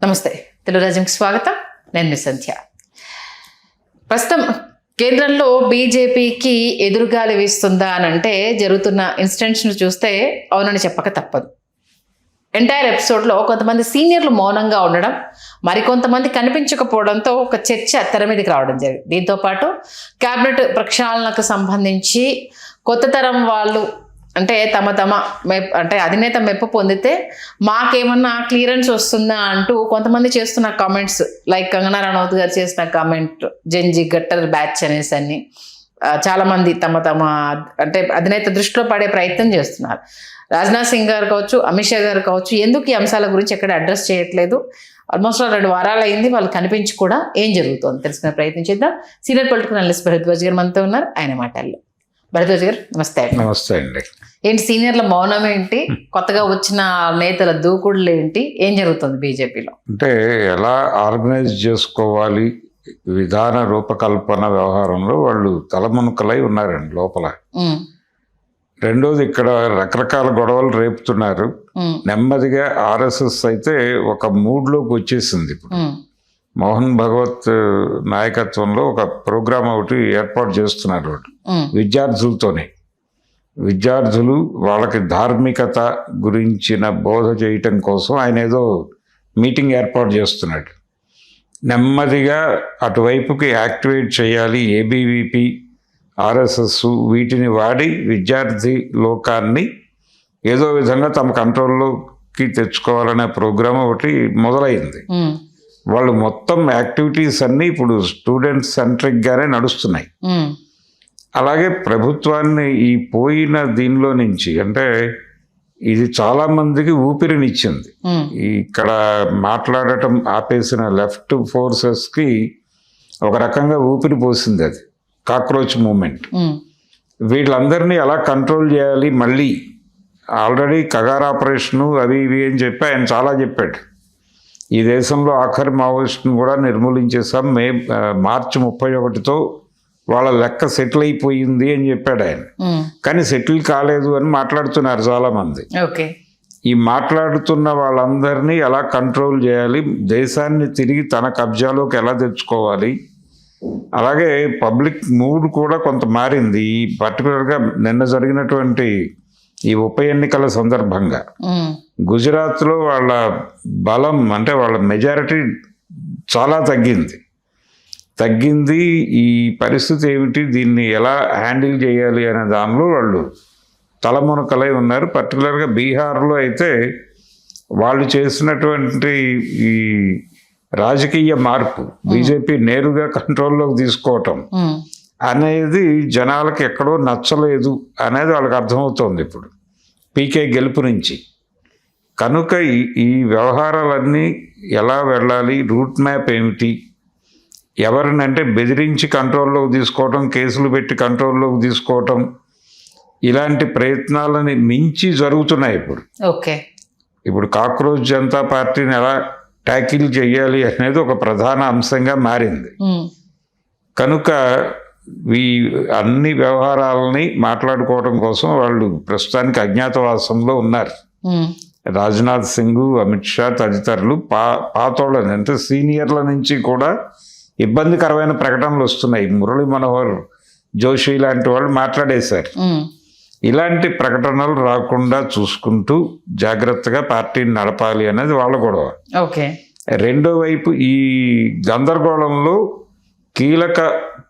నమస్తే, తెలుగురాజ్యంకి స్వాగతం. నేను మీ సంధ్య. ప్రస్తుతం కేంద్రంలో బీజేపీకి ఎదురుగాలి వీస్తుందా అని అంటే జరుగుతున్న ఇన్సిడెంట్స్ను చూస్తే అవునని చెప్పక తప్పదు. ఎంటైర్ ఎపిసోడ్లో కొంతమంది సీనియర్లు మౌనంగా ఉండడం, మరికొంతమంది కనిపించకపోవడంతో ఒక చర్చ తెర మీదకి రావడం జరిగింది. దీంతోపాటు క్యాబినెట్ ప్రక్షాళనకు సంబంధించి కొత్త తరం వాళ్ళు అంటే అంటే అధినేత మెప్పు పొందితే మాకేమన్నా క్లియరెన్స్ వస్తుందా అంటూ కొంతమంది చేస్తున్న కామెంట్స్, లైక్ కంగనా రనౌత్ గారు చేసిన కామెంట్ జంజీ గట్టర్ బ్యాచ్ అనేసి అని చాలామంది అంటే అధినేత దృష్టిలో పడే ప్రయత్నం చేస్తున్నారు. రాజ్నాథ్ సింగ్ గారు కావచ్చు, అమిత్ షా గారు కావచ్చు, ఎందుకు ఈ అంశాల గురించి ఎక్కడ అడ్రస్ చేయట్లేదు? ఆల్మోస్ట్ 2 వారాలు అయింది, వాళ్ళు కనిపించి కూడా ఏం జరుగుతుందో తెలుసుకునే ప్రయత్నం చేద్దాం. సీనియర్ పొలిటికల్ అనలిస్ట్ భరద్వాజ్ గారు మనతో ఉన్నారు, ఆయన మాటల్లో. భరద్వాజ్ గారు నమస్తే. నమస్తే అండి. ఏంటి సీనియర్ల మౌనం ఏంటి, కొత్తగా వచ్చిన నేతల దూకుడులు ఏంటి, ఏం జరుగుతుంది బీజేపీలో? అంటే ఎలా ఆర్గనైజ్ చేసుకోవాలి విధాన రూపకల్పన వ్యవహారంలో వాళ్ళు తలమునకలై ఉన్నారండి లోపల. రెండోది, ఇక్కడ రకరకాల గొడవలు రేపుతున్నారు. నెమ్మదిగా ఆర్ఎస్ఎస్ అయితే ఒక మూడ్లోకి వచ్చేసింది. ఇప్పుడు మోహన్ భగవత్ నాయకత్వంలో ఒక ప్రోగ్రాం ఒకటి ఏర్పాటు చేస్తున్నారు వాళ్ళు విద్యార్థులతోనే. విద్యార్థులు వాళ్ళకి ధార్మికత గురించిన బోధ చేయటం కోసం ఆయన ఏదో మీటింగ్ ఏర్పాటు చేస్తున్నాడు. నెమ్మదిగా అటువైపుకి యాక్టివేట్ చేయాలి ఏబీవీపీ, ఆర్ఎస్ఎస్ వీటిని వాడి విద్యార్థి లోకాన్ని ఏదో విధంగా తమ కంట్రోల్లోకి తెచ్చుకోవాలనే ప్రోగ్రాం ఒకటి మొదలైంది. వాళ్ళు మొత్తం యాక్టివిటీస్ అన్నీ ఇప్పుడు స్టూడెంట్ సెంట్రిక్గానే నడుస్తున్నాయి. అలాగే ప్రభుత్వాన్ని ఈ పోయిన దీనిలో నుంచి, అంటే ఇది చాలా మందికి ఊపిరినిచ్చింది. ఇక్కడ మాట్లాడటం ఆపేసిన లెఫ్ట్ ఫోర్సెస్కి ఒక రకంగా ఊపిరి పోసింది అది కాక్రోచ్ మూమెంట్. వీళ్ళందరినీ ఎలా కంట్రోల్ చేయాలి, మళ్ళీ ఆల్రెడీ కగార్ ఆపరేషను అవి ఇవి అని చెప్పి ఆయన చాలా చెప్పాడు. ఈ దేశంలో ఆఖరి మావోయిస్టును కూడా నిర్మూలించేసాం, మార్చి 31తో వాళ్ళ లెక్క సెటిల్ అయిపోయింది అని చెప్పాడు ఆయన. కానీ సెటిల్ కాలేదు అని మాట్లాడుతున్నారు చాలామంది. ఈ మాట్లాడుతున్న వాళ్ళందరినీ ఎలా కంట్రోల్ చేయాలి, దేశాన్ని తిరిగి తన కబ్జాలోకి ఎలా తెచ్చుకోవాలి. అలాగే పబ్లిక్ మూడ్ కూడా కొంత మారింది. ఈ పర్టికులర్గా నిన్న జరిగినటువంటి ఈ ఉప ఎన్నికల సందర్భంగా గుజరాత్లో వాళ్ళ బలం, అంటే వాళ్ళ మెజారిటీ చాలా తగ్గింది. ఈ పరిస్థితి ఏమిటి, దీన్ని ఎలా హ్యాండిల్ చేయాలి అనే దానిలో వాళ్ళు తలమునకలై ఉన్నారు. పర్టికులర్గా బీహార్లో అయితే వాళ్ళు చేసినటువంటి ఈ రాజకీయ మార్పు, బీజేపీ నేరుగా కంట్రోల్లోకి తీసుకోవటం అనేది జనాలకి ఎక్కడో నచ్చలేదు అనేది వాళ్ళకి అర్థమవుతోంది ఇప్పుడు పీకే గెలుపు నుంచి. కనుక ఈ వ్యవహారాలన్నీ ఎలా వెళ్ళాలి, రూట్ మ్యాప్ ఏమిటి, ఎవరినంటే బెదిరించి కంట్రోల్లోకి తీసుకోవటం, కేసులు పెట్టి కంట్రోల్లోకి తీసుకోవటం, ఇలాంటి ప్రయత్నాలని మించి జరుగుతున్నాయి ఇప్పుడు. ఇప్పుడు కాక్రోచ్ జనతా పార్టీని ఎలా ట్యాకిల్ చేయాలి అనేది ఒక ప్రధాన అంశంగా మారింది. కనుక ఈ అన్ని వ్యవహారాలని మాట్లాడుకోవడం కోసం వాళ్ళు ప్రస్తుతానికి అజ్ఞాతవాసంలో ఉన్నారు. రాజ్నాథ్ సింగ్, అమిత్ షా తదితరులు పాతోళ్ళని, అంటే సీనియర్ల నుంచి కూడా ఇబ్బందికరమైన ప్రకటనలు వస్తున్నాయి. మురళీ మనోహర్ జోషి లాంటి వాళ్ళు మాట్లాడేశారు. ఇలాంటి ప్రకటనలు రాకుండా చూసుకుంటూ జాగ్రత్తగా పార్టీని నడపాలి అనేది వాళ్ళ గొడవ. రెండో వైపు ఈ గందరగోళంలో కీలక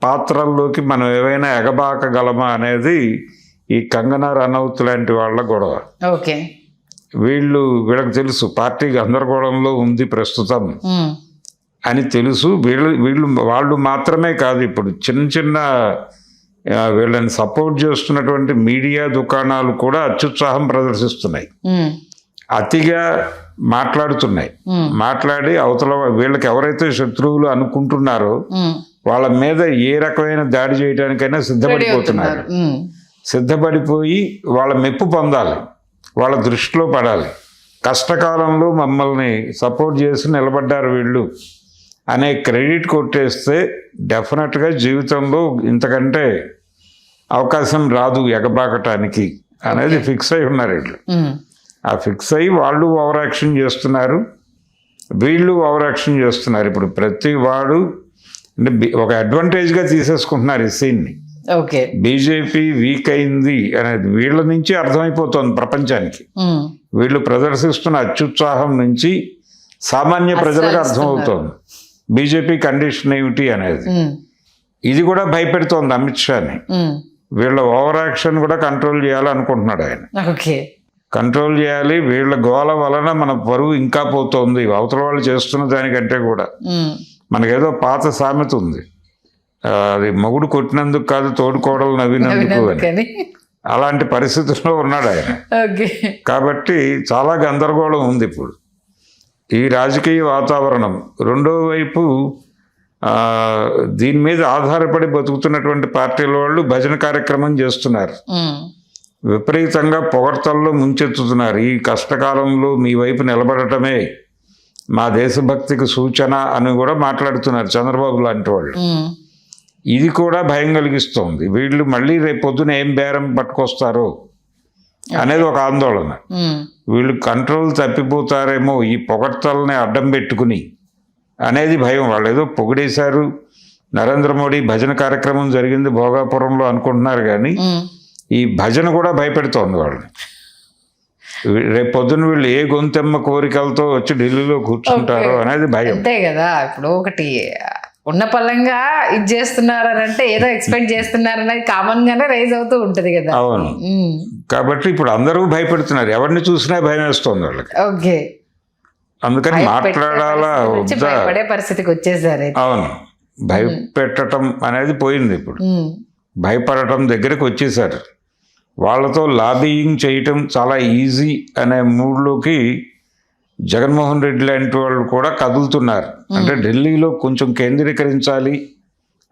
పాత్రల్లోకి మనం ఏవైనా ఎగబాకగలమా అనేది ఈ కంగనా రనౌత్ లాంటి వాళ్ళ గొడవ. వీళ్ళకి తెలుసు పార్టీ గందరగోళంలో ఉంది ప్రస్తుతం అని తెలుసు. వాళ్ళు మాత్రమే కాదు, ఇప్పుడు చిన్న వీళ్ళని సపోర్ట్ చేస్తున్నటువంటి మీడియా దుకాణాలు కూడా అత్యుత్సాహం ప్రదర్శిస్తున్నాయి, అతిగా మాట్లాడి అవతల వీళ్ళకి ఎవరైతే శత్రువులు అనుకుంటున్నారో వాళ్ళ మీద ఏ రకమైన దాడి చేయడానికైనా సిద్ధపడిపోతున్నారు. సిద్ధపడిపోయి వాళ్ళ మెప్పు పొందాలి, వాళ్ళ దృష్టిలో పడాలి. కష్టకాలంలో మమ్మల్ని సపోర్ట్ చేసి నిలబడ్డారు వీళ్ళు అనే క్రెడిట్ కొట్టేస్తే డెఫినెట్గా జీవితంలో ఇంతకంటే అవకాశం రాదు ఎగబాకటానికి అనేది ఫిక్స్ అయి ఉన్నారు వీళ్ళు. ఆ ఫిక్స్ అయ్యి వాళ్ళు ఓవర్ యాక్షన్ చేస్తున్నారు. వీళ్ళు ఓవర్ యాక్షన్ చేస్తున్నారు. ఇప్పుడు ప్రతి వాడు అంటే ఒక అడ్వాంటేజ్గా తీసేసుకుంటున్నారు ఈ సీన్ని. ఓకే. బీజేపీ వీక్ అయింది అనేది వీళ్ళ నుంచి అర్థమైపోతుంది ప్రపంచానికి. వీళ్ళు ప్రదర్శిస్తున్న అత్యుత్సాహం నుంచి సామాన్య ప్రజలకు అర్థమవుతోంది బీజేపీ కండిషన్ ఏమిటి అనేది. ఇది కూడా భయపెడుతోంది అమిత్ షాని. వీళ్ళ ఓవర్ యాక్షన్ కూడా కంట్రోల్ చేయాలనుకుంటున్నాడు ఆయన. ఓకే. కంట్రోల్ చేయాలి. వీళ్ళ గోల వలన మన పరువు ఇంకా పోతోంది అవతల వాళ్ళు చేస్తున్న దానికంటే కూడా. మనకేదో పాత సామెత ఉంది, అది మొగుడు కొట్టినందుకు కాదు తోడుకోవడం నవ్వినందుకు అని. అలాంటి పరిస్థితుల్లో ఉన్నాడు ఆయన. కాబట్టి చాలా గందరగోళం ఉంది ఇప్పుడు ఈ రాజకీయ వాతావరణం. రెండో వైపు దీని మీద ఆధారపడి బతుకుతున్నటువంటి పార్టీల వాళ్ళు భజన కార్యక్రమం చేస్తున్నారు. విపరీతంగా పొగడ్తల్లో ముంచెత్తుతున్నారు. ఈ కష్టకాలంలో మీ వైపు నిలబడటమే మా దేశభక్తికి సూచన అని కూడా మాట్లాడుతున్నారు చంద్రబాబు లాంటి వాళ్ళు. ఇది కూడా భయం కలిగిస్తోంది. వీళ్ళు మళ్ళీ రేపు పొద్దున ఏం బేరం పట్టుకొస్తారో అనేది ఒక ఆందోళన. వీళ్ళు కంట్రోల్ తప్పిపోతారేమో ఈ పొగడ్తల్ని అడ్డం పెట్టుకుని అనేది భయం. వాళ్ళు ఏదో పొగిడేశారు, నరేంద్ర మోడీ భజన కార్యక్రమం జరిగింది భోగాపురంలో అనుకుంటున్నారు, కానీ ఈ భజన కూడా భయపెడుతోంది వాళ్ళని. రేపు పొద్దున వీళ్ళు ఏ గొంతెమ్మ కోరికలతో వచ్చి ఢిల్లీలో కూర్చుంటారో అనేది భయం. అంతే కదా. ఇప్పుడు ఒకటి ఉన్న పలంగా ఇది చేస్తున్నారని అంటే ఏదో ఎక్స్పెక్ట్ చేస్తున్నారనేది కామన్ గానే రైజ్ అవుతూ ఉంటది కదా. అవును. కాబట్టి ఇప్పుడు అందరూ భయపెడుతున్నారు, ఎవరిని చూసినా భయం వేస్తోంది వాళ్ళకి. ఓకే. అందుకని మాట్లాడాలా వద్దా భయపడే పరిస్థితికి వచ్చేసారు. అవును, భయపెట్టడం అనేది పోయింది. ఇప్పుడు భయపడటం దగ్గరకు వచ్చేసారు. వాళ్ళతో లాబియింగ్ చేయటం చాలా ఈజీ అనే మూడ్లోకి జగన్మోహన్ రెడ్డి లాంటి వాళ్ళు కూడా కదులుతున్నారు. అంటే ఢిల్లీలో కొంచెం కేంద్రీకరించాలి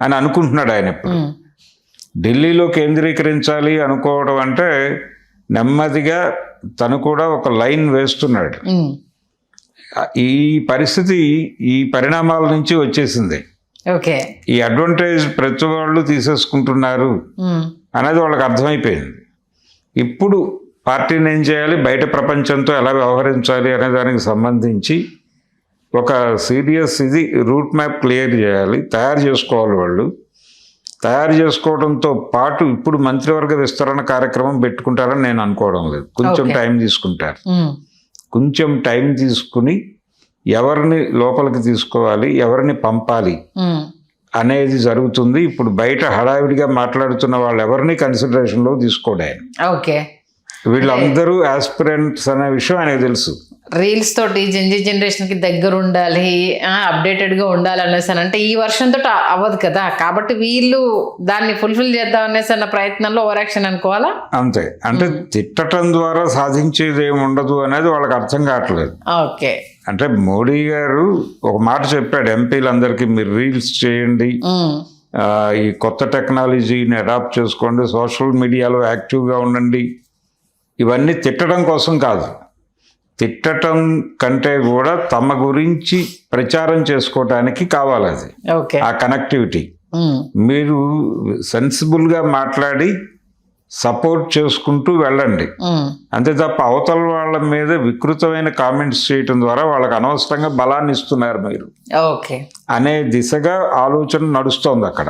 అని అనుకుంటున్నాడు ఆయన. ఇప్పుడు ఢిల్లీలో కేంద్రీకరించాలి అనుకోవడం అంటే నెమ్మదిగా తను కూడా ఒక లైన్ వేస్తున్నాడు. ఈ పరిస్థితి ఈ పరిణామాల నుంచి వచ్చేసింది. ఓకే. ఈ అడ్వాంటేజ్ ప్రతి వాళ్ళు తీసేసుకుంటున్నారు అనేది వాళ్ళకి అర్థమైపోయింది. ఇప్పుడు పార్టీని ఏం చేయాలి, బయట ప్రపంచంతో ఎలా వ్యవహరించాలి అనే దానికి సంబంధించి ఒక సీరియస్ రూట్ మ్యాప్ క్లియర్ చేయాలి, తయారు చేసుకోవాలి. వాళ్ళు తయారు చేసుకోవడంతో పాటు ఇప్పుడు మంత్రివర్గ విస్తరణ కార్యక్రమం పెట్టుకుంటారని నేను అనుకోవడం లేదు. కొంచెం టైం తీసుకుంటారు. కొంచెం టైం తీసుకుని ఎవరిని లోపలికి తీసుకోవాలి, ఎవరిని పంపాలి అనేది జరుగుతుంది. ఇప్పుడు బయట హడావిడిగా మాట్లాడుతున్న వాళ్ళు ఎవరిని కన్సిడరేషన్లో తీసుకోడు ఆయన. ఓకే. వీళ్ళందరూ ఆస్పిరెంట్స్ అనే విషయం ఆయనకు తెలుసు. రీల్స్ తోటి జనరేషన్ కి దగ్గర ఉండాలి, అప్డేటెడ్ గా ఉండాలి అనేసి అంటే ఈ వర్షన్ తోటి అవ్వదు కదా. కాబట్టి వీళ్ళు దాన్ని ఫుల్ఫిల్ చేద్దాం అనేసి అన్న ప్రయత్నంలో ఓవర్ యాక్షన్ అనుకోవాలా. అంతే. అంటే తిట్టడం ద్వారా సాధించేది ఏమి ఉండదు అనేది వాళ్ళకి అర్థం కావట్లేదు. ఓకే. అంటే మోడీ గారు ఒక మాట చెప్పాడు ఎంపీలందరికీ, మీరు రీల్స్ చేయండి, ఈ కొత్త టెక్నాలజీని అడాప్ట్ చేసుకోండి, సోషల్ మీడియాలో యాక్టివ్గా ఉండండి. ఇవన్నీ తిట్టడం కోసం కాదు, తిట్టడం కంటే కూడా తమ గురించి ప్రచారం చేసుకోవటానికి కావాలి అది, ఆ కనెక్టివిటీ. మీరు సెన్సిబుల్గా మాట్లాడి సపోర్ట్ చేసుకుంటూ వెళ్ళండి, అంతే తప్ప అవతల వాళ్ళ మీద వికృతమైన కామెంట్స్ చేయటం ద్వారా వాళ్ళకి అనవసరంగా బలాన్ని ఇస్తున్నారు మీరు అనే దిశగా ఆలోచన నడుస్తోంది అక్కడ.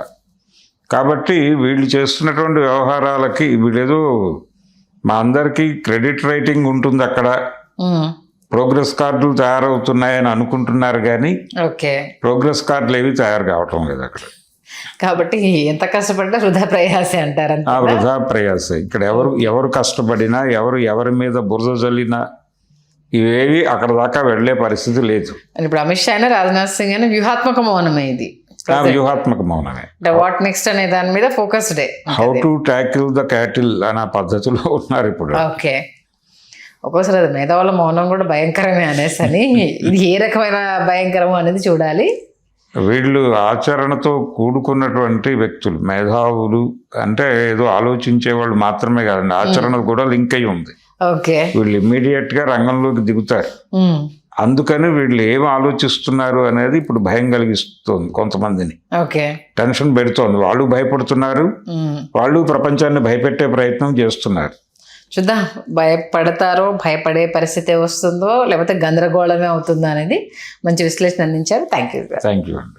కాబట్టి వీళ్ళు చేస్తున్నటువంటి వ్యవహారాలకి వీళ్ళేదో మా అందరికీ క్రెడిట్ రైటింగ్ ఉంటుంది అక్కడ, ప్రోగ్రెస్ కార్డులు తయారవుతున్నాయని అనుకుంటున్నారు, కానీ ప్రోగ్రెస్ కార్డులు ఏవి తయారు కావటం లేదు అక్కడ. కాబట్టి ఎంత కష్టపడినా వృధా ప్రయాసే అంటారు. వృధా ప్రయాసే. ఇక్కడ ఎవరు కష్టపడినా, ఎవరి మీద బురద జల్లినా ఇవేవి అక్కడ దాకా వెళ్లే పరిస్థితి లేదు. ఇప్పుడు అమిత్ షా అయినా రాజ్నాథ్ సింగ్ అయినా వ్యూహాత్మక మౌనమే. ఇది వ్యూహాత్మక మౌనమే. వాట్ నెక్స్ట్ అనే దాని మీద focused. How to tackle the cattle అనే పద్ధతిలో ఉన్నారు ఇప్పుడు. ఓకే. ఒక్కోసారి అది మేధావుల మౌనం కూడా భయంకరమే అనేసి అని, ఇది ఏ రకమైన భయంకరం అనేది చూడాలి. వీళ్ళు ఆచరణతో కూడుకున్నటువంటి వ్యక్తులు, మేధావులు అంటే ఏదో ఆలోచించే వాళ్ళు మాత్రమే కాదండి, ఆచరణ కూడా లింక్ అయి ఉంది. వీళ్ళు ఇమ్మీడియట్ గా రంగంలోకి దిగుతారు. అందుకని వీళ్ళు ఏం ఆలోచిస్తున్నారు అనేది ఇప్పుడు భయం కలిగిస్తుంది కొంతమందిని, టెన్షన్ పెడుతోంది. వాళ్ళు భయపడుతున్నారు, వాళ్ళు ప్రపంచాన్ని భయపెట్టే ప్రయత్నం చేస్తున్నారు. చూద్దాం, భయపడతారో, భయపడే పరిస్థితి వస్తుందో, లేకపోతే గందరగోళమే అవుతుందో అనేది మంచి విశ్లేషణ అందించారు. Thank you. థ్యాంక్ యూ అండి.